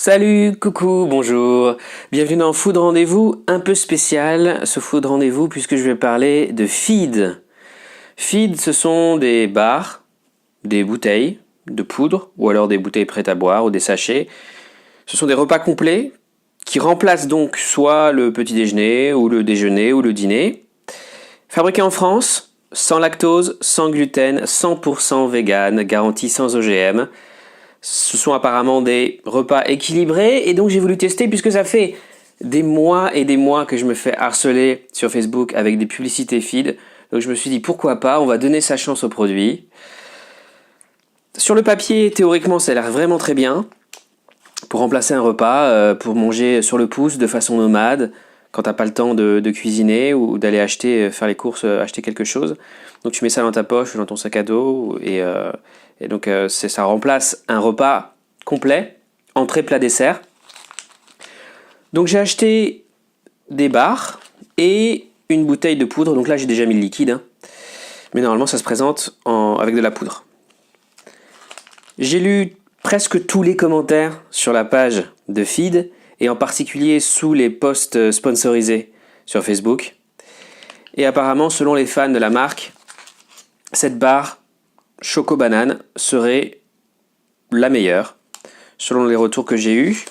Salut, coucou, bonjour. Bienvenue dans Food Rendez-vous, un peu spécial ce Food Rendez-vous puisque je vais parler de feed. Feed, ce sont des bars, des bouteilles de poudre ou alors des bouteilles prêtes à boire ou des sachets. Ce sont des repas complets qui remplacent donc soit le petit déjeuner ou le déjeuner ou le dîner. Fabriqués en France, sans lactose, sans gluten, 100% vegan, garantie sans OGM. Ce sont apparemment des repas équilibrés et donc j'ai voulu tester puisque ça fait des mois et des mois que je me fais harceler sur Facebook avec des publicités feed. Donc je me suis dit pourquoi pas, on va donner sa chance au produit. Sur le papier, théoriquement, ça a l'air vraiment très bien pour remplacer un repas, pour manger sur le pouce de façon nomade quand t'as pas le temps de cuisiner ou d'aller faire les courses, acheter quelque chose. Donc tu mets ça dans ta poche, dans ton sac à dos et donc ça remplace un repas complet, entrée, plat, dessert. Donc j'ai acheté des barres et une bouteille de poudre. Donc là j'ai déjà mis le liquide, hein. Mais normalement ça se présente avec de la poudre. J'ai lu presque tous les commentaires sur la page de feed et en particulier sous les posts sponsorisés sur Facebook. Et apparemment, selon les fans de la marque, cette barre Choco Banane serait la meilleure, selon les retours que j'ai eus.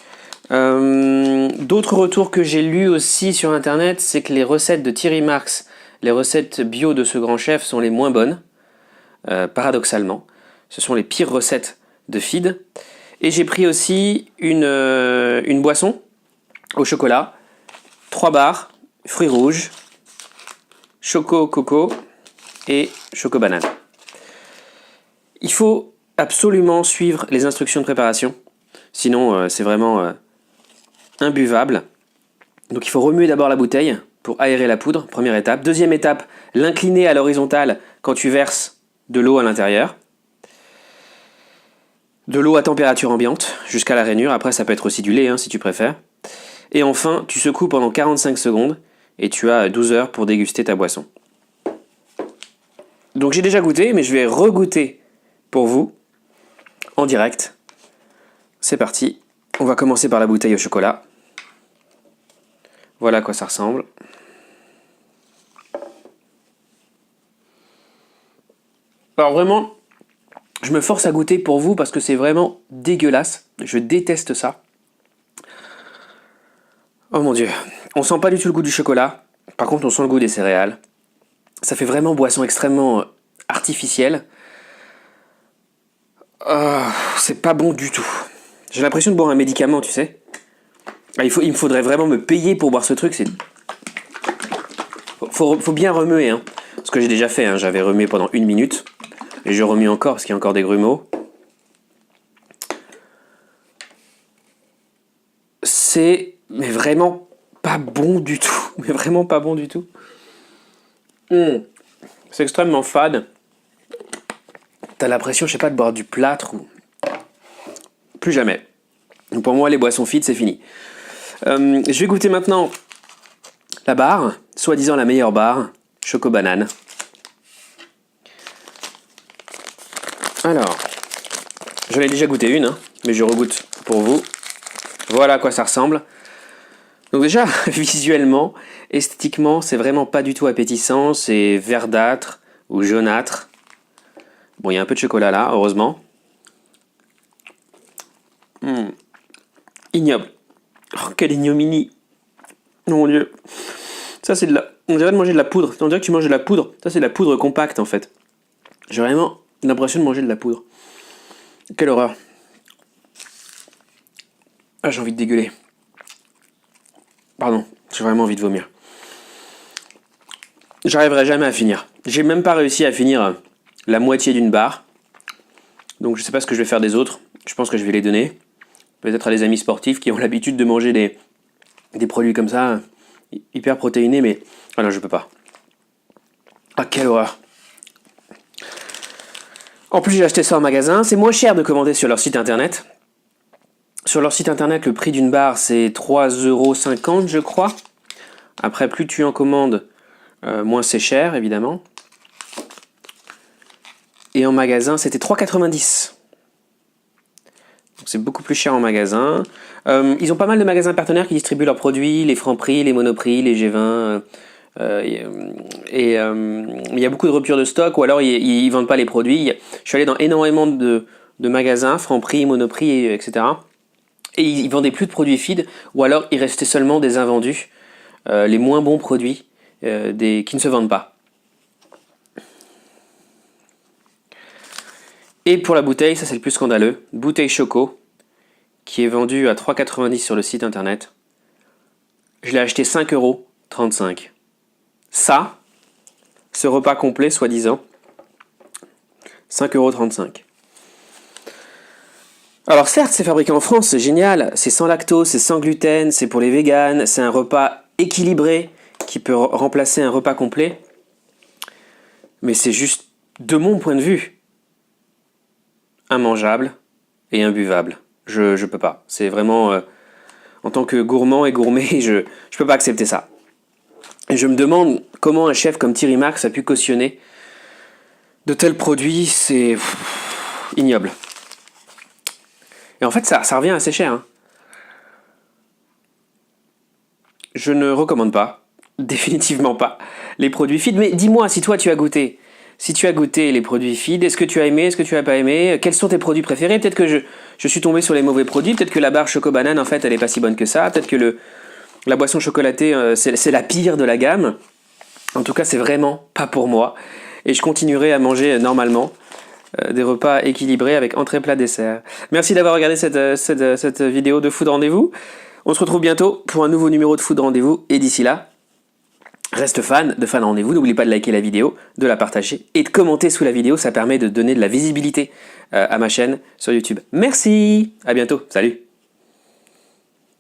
D'autres retours que j'ai lus aussi sur internet, c'est que les recettes de Thierry Marx, les recettes bio de ce grand chef sont les moins bonnes, paradoxalement. Ce sont les pires recettes de feed. Et j'ai pris aussi une boisson au chocolat, 3 barres, fruits rouges, choco coco et choco banane. Il faut absolument suivre les instructions de préparation, sinon c'est vraiment imbuvable. Donc il faut remuer d'abord la bouteille pour aérer la poudre, première étape. Deuxième étape, l'incliner à l'horizontale quand tu verses de l'eau à l'intérieur. De l'eau à température ambiante jusqu'à la rainure, après ça peut être aussi du lait si tu préfères. Et enfin, tu secoues pendant 45 secondes et tu as 12 heures pour déguster ta boisson. Donc j'ai déjà goûté, mais je vais regoûter pour vous en direct. C'est parti, on va commencer par la bouteille au chocolat. Voilà à quoi ça ressemble. Alors vraiment, je me force à goûter pour vous parce que c'est vraiment dégueulasse. Je déteste ça. Oh mon dieu. On sent pas du tout le goût du chocolat. Par contre, on sent le goût des céréales. Ça fait vraiment boisson extrêmement artificielle. C'est pas bon du tout. J'ai l'impression de boire un médicament, tu sais. Il me faudrait vraiment me payer pour boire ce truc. Faut bien remuer. Ce que j'ai déjà fait. J'avais remué pendant 1 minute. Et je remue encore parce qu'il y a encore des grumeaux. C'est vraiment pas bon du tout. Mais vraiment pas bon du tout. C'est extrêmement fade. T'as l'impression, je sais pas, de boire du plâtre ou... Plus jamais. Donc pour moi, les boissons feed, c'est fini. Je vais goûter maintenant la barre, soi-disant la meilleure barre, Choco Banane. Alors, j'en ai déjà goûté une, mais je regoute pour vous. Voilà à quoi ça ressemble. Donc déjà, visuellement, esthétiquement, c'est vraiment pas du tout appétissant. C'est verdâtre ou jaunâtre. Bon, il y a un peu de chocolat là, heureusement. Ignoble. Oh, quelle ignominie. Oh mon dieu. Ça, c'est de la... On dirait de manger de la poudre. On dirait que tu manges de la poudre. Ça, c'est de la poudre compacte, en fait. J'ai vraiment l'impression de manger de la poudre. Quelle horreur. Ah, j'ai envie de dégueuler. Pardon, j'ai vraiment envie de vomir. J'arriverai jamais à finir. J'ai même pas réussi à finir la moitié d'une barre. Donc je sais pas ce que je vais faire des autres. Je pense que je vais les donner. Peut-être à des amis sportifs qui ont l'habitude de manger des produits comme ça, hyper protéinés, mais... Ah non, je peux pas. Ah, quelle horreur. En plus, j'ai acheté ça en magasin. C'est moins cher de commander sur leur site internet. Sur leur site internet, le prix d'une barre, c'est 3,50 €, je crois. Après, plus tu en commandes, moins c'est cher, évidemment. Et en magasin, c'était 3,90 €. C'est beaucoup plus cher en magasin. Ils ont pas mal de magasins partenaires qui distribuent leurs produits, les Franprix, les Monoprix, les G20. Il y a beaucoup de ruptures de stock ou alors ils vendent pas les produits. Je suis allé dans énormément de magasins, Franprix, Monoprix, etc. Et ils vendaient plus de produits feed ou alors il restait seulement des invendus, les moins bons produits qui ne se vendent pas. Et pour la bouteille, ça c'est le plus scandaleux, bouteille Choco, qui est vendue à 3,90 sur le site internet. Je l'ai acheté 5,35 €. Ça, ce repas complet, soi-disant, 5,35 €. Alors certes, c'est fabriqué en France, c'est génial, c'est sans lactose, c'est sans gluten, c'est pour les véganes, c'est un repas équilibré qui peut remplacer un repas complet. Mais c'est juste, de mon point de vue, immangeable et imbuvable. Je peux pas. C'est vraiment, en tant que gourmand et gourmet, je peux pas accepter ça. Et je me demande comment un chef comme Thierry Marx a pu cautionner de tels produits, c'est ignoble. Et en fait, ça revient assez cher. Hein. Je ne recommande pas, définitivement pas, les produits feed. Mais dis-moi, si toi tu as goûté, si tu as goûté les produits feed, est-ce que tu as aimé, est-ce que tu n'as pas aimé? Quels sont tes produits préférés? Peut-être que je suis tombé sur les mauvais produits, peut-être que la barre choco-banane, en fait, elle n'est pas si bonne que ça, peut-être que la boisson chocolatée, c'est la pire de la gamme. En tout cas, c'est vraiment pas pour moi. Et je continuerai à manger normalement. Des repas équilibrés avec entrée, plat, dessert. Merci d'avoir regardé cette vidéo de Food Rendez-vous. On se retrouve bientôt pour un nouveau numéro de Food Rendez-vous. Et d'ici là, reste fan de Fan Rendez-vous. N'oublie pas de liker la vidéo, de la partager et de commenter sous la vidéo. Ça permet de donner de la visibilité à ma chaîne sur YouTube. Merci, à bientôt, salut.